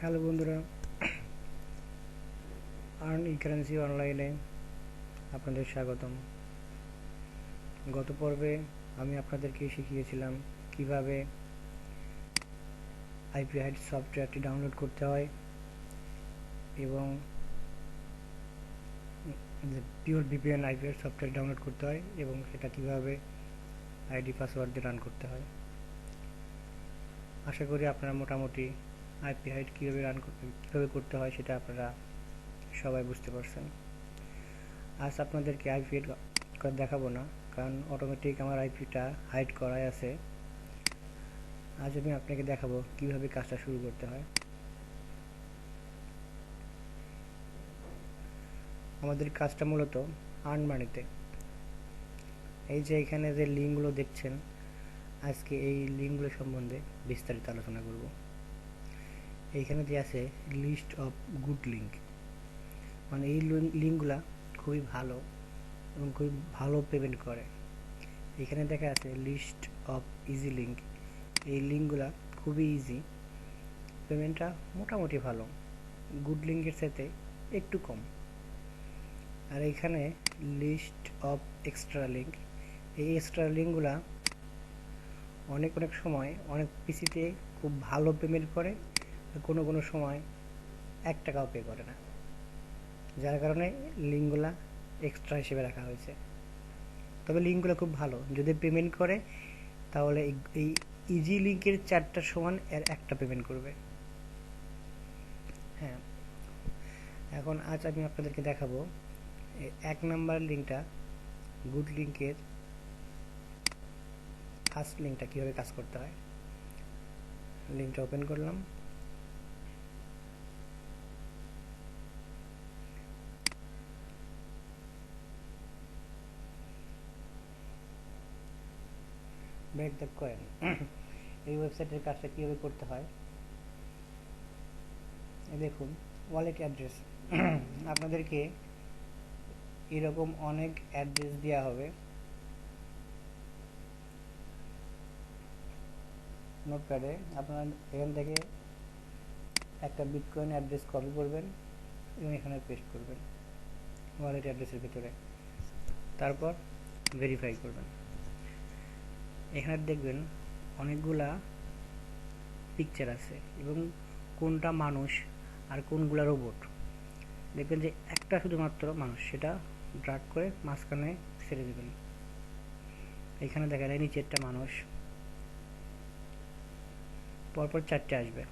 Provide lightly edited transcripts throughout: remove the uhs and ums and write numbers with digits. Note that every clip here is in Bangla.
হ্যালো বন্ধুরা, আর্ন ই কারেন্সি অনলাইনে আপনাদের স্বাগতম। গত পর্বে আমি আপনাদেরকে শিখিয়েছিলাম কিভাবে আইপি হাইড সফটওয়্যারটি ডাউনলোড করতে হয় এবং pure VPN IP hide software download করতে হয় এবং সেটা কিভাবে আইডি পাসওয়ার্ড দিয়ে রান করতে হয়। আশা করি আপনারা মোটামুটি আইপি হাইড কীভাবে করতে হয় সেটা আপনারা সবাই বুঝতে পারছেন। আজ আপনাদেরকে আইপি হাইড দেখাবো না, কারণ অটোমেটিক আমার আইপিটা হাইড করাই আছে। আজ আমি আপনাকে দেখাবো কিভাবে কাজটা শুরু করতে হয়। আমাদের কাজটা মূলত আর্ন মানিতে। এই যে এখানে যে লিঙ্কগুলো দেখছেন, আজকে এই লিঙ্কগুলো সম্বন্ধে বিস্তারিত আলোচনা করব। এইখানে যে আছে লিস্ট অফ গুড লিঙ্ক, মানে এই লিঙ্কগুলা খুবই ভালো এবং খুবই ভালো পেমেন্ট করে। এখানে দেখা আছে লিস্ট অফ ইজি লিঙ্ক, এই লিঙ্কগুলা খুবই ইজি, পেমেন্টটা মোটামুটি ভালো, গুড লিঙ্কের সাথে একটু কম। আর এখানে লিস্ট অফ এক্সট্রা লিঙ্ক, এই এক্সট্রা লিঙ্কগুলা অনেক সময় অনেক পিসিতে খুব ভালো পেমেন্ট করে, কোনো সময় 1 টাকাও পে করে না, যার কারণে লিঙ্কগুলা এক্সট্রা হিসেবে রাখা হয়েছে। তবে লিঙ্কগুলো খুব ভালো, যদি পেমেন্ট করে তাহলে এই ইজি লিঙ্কের 4টার সমান এর 1টা পেমেন্ট করবে। হ্যাঁ, এখন আজ আমি আপনাদেরকে দেখাবো 1 নাম্বার লিঙ্কটা, গুড লিঙ্কের ফার্স্ট লিঙ্কটা কীভাবে কাজ করতে হয়। লিঙ্কটা ওপেন করলাম। ব্রেক দ্য কয়েন, এই ওয়েবসাইটের কাজটা কীভাবে করতে হয় দেখুন। ওয়ালেট অ্যাড্রেস, আপনাদেরকে এরকম অনেক অ্যাড্রেস দেওয়া হবে। নোটপ্যাডে আপনারা এখান থেকে একটা বিটকয়েন অ্যাড্রেস কপি করবেন এবং এখানে পেস্ট করবেন ওয়ালেট অ্যাড্রেসের ভিতরে, তারপর ভেরিফাই করবেন। এখানে দেখবেন অনেকগুলা পিকচার আছে এবং কোনটা মানুষ আর কোনগুলা রোবট। দেখবেন যে একটা শুধুমাত্র মানুষ, সেটা ড্রাগ করে মাঝখানে ছেড়ে দেবেন। এখানে দেখা যায় নিচেরটা মানুষ, পরপর 4টে আসবে,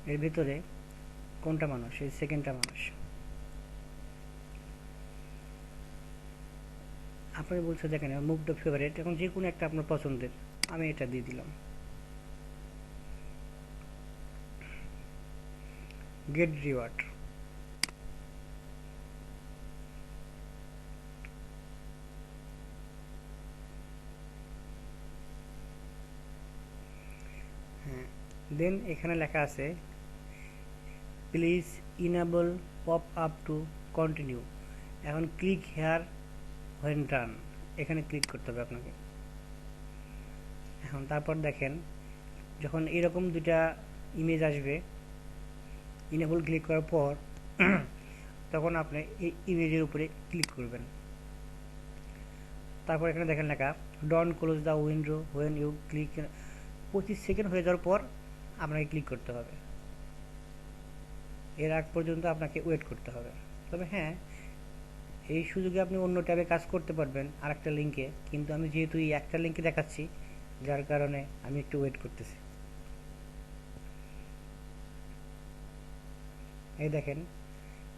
এর ভিতরে কোনটা মানুষ, এই সেকেন্ডটা মানুষ। আপনি বলছে দেখেন মুভ দ্য ফেভারিট, এখন যে কোনো একটা আপনার পছন্দের, আমি এটা দিয়ে দিলাম। গেট রিওয়ার্ড, হ্যাঁ, দেন এখানে লেখা আছে please enable pop up to continue. এখন ক্লিক হেয়ার হোয়েন রান, এখানে ক্লিক করতে হবে আপনাকে। এখন তারপর দেখেন যখন এরকম দুটা ইমেজ আসবে, ইনেবল ক্লিক করার পর তখন আপনি এই ইমেজের উপরে ক্লিক করবেন। তারপর এখানে দেখেন লেখা don't close the window when you click. 25 second হয়ে যাওয়ার পর আপনাকে ক্লিক করতে হবে, এর আগ পর্যন্ত আপনাকে ওয়েট করতে হবে। তবে হ্যাঁ, এই সুযোগে আপনি অন্য ট্যাবে কাজ করতে পারবেন আর একটা লিঙ্কে, কিন্তু আমি যেহেতু এই একটা লিঙ্কে দেখাচ্ছি, যার কারণে আমি একটু ওয়েট করতেছি। এই দেখেন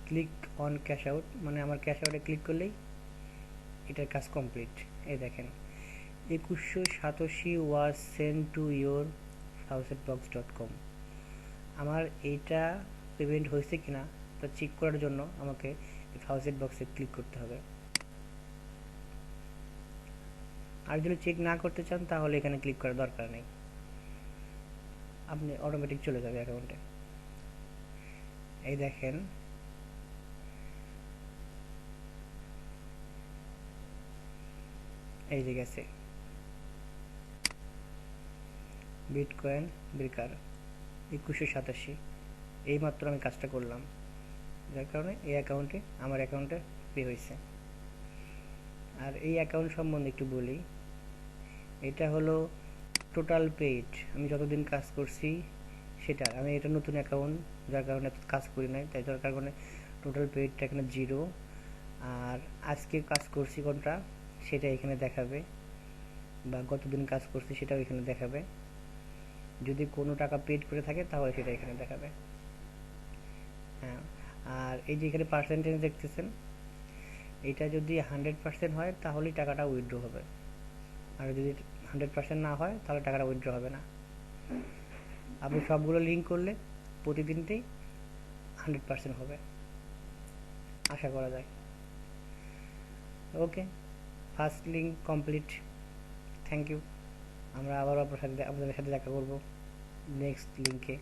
ক্লিক অন ক্যাশ আউট, মানে আমার ক্যাশ আউটে ক্লিক করলেই এটার কাজ কমপ্লিট। এই দেখেন 2187 ওয়াজ সেন্ড টু ইয়োর faucetbox.com। আমার এইটা পেমেন্ট হয়েছে কিনা তা চেক করার জন্য আমাকে ফাউসেট বক্সে ক্লিক করতে হবে। আর যদি চেক না করতে চান তাহলে এখানে ক্লিক করার দরকার নেই, আপনি অটোমেটিক চলে যাবে অ্যাকাউন্টে। এই দেখেন এই যে গেছে বিটকয়েন ব্রেকার 2187। এইমাত্র আমি কাজটা করলাম, যার কারণে এই অ্যাকাউন্টে আমার অ্যাকাউন্টে পে হয়েছে। আর এই অ্যাকাউন্ট সম্বন্ধে একটু বলি। এটা হলো টোটাল পেইড, আমি যতদিন কাজ করছি সেটা, আমি এটা নতুন অ্যাকাউন্ট, যার কারণে এত কাজ করি নাই, তাই যার কারণে টোটাল পেইডটা এখানে 0। আর আজকে কাজ করছি কোনটা সেটা এখানে দেখাবে, বা গতদিন কাজ করছি সেটাও এখানে দেখাবে। যদি কোনো টাকা পেড করে থাকে তাহলে সেটা এখানে দেখাবে। হ্যাঁ, আর এই যে এখানে পার্সেন্টেজ দেখতেছেন, এটা যদি 100% হয় তাহলেই টাকাটা উইথড্র হবে, আর যদি 100% না হয় তাহলে টাকাটা উইথড্র হবে না। আপনি সবগুলো লিঙ্ক করলে প্রতিদিনতেই 100% হবে আশা করা যায়। Okay, first link complete. Thank you. আমরা আবারও আপনাদের সাথে দেখা করব নেক্সট লিঙ্কে।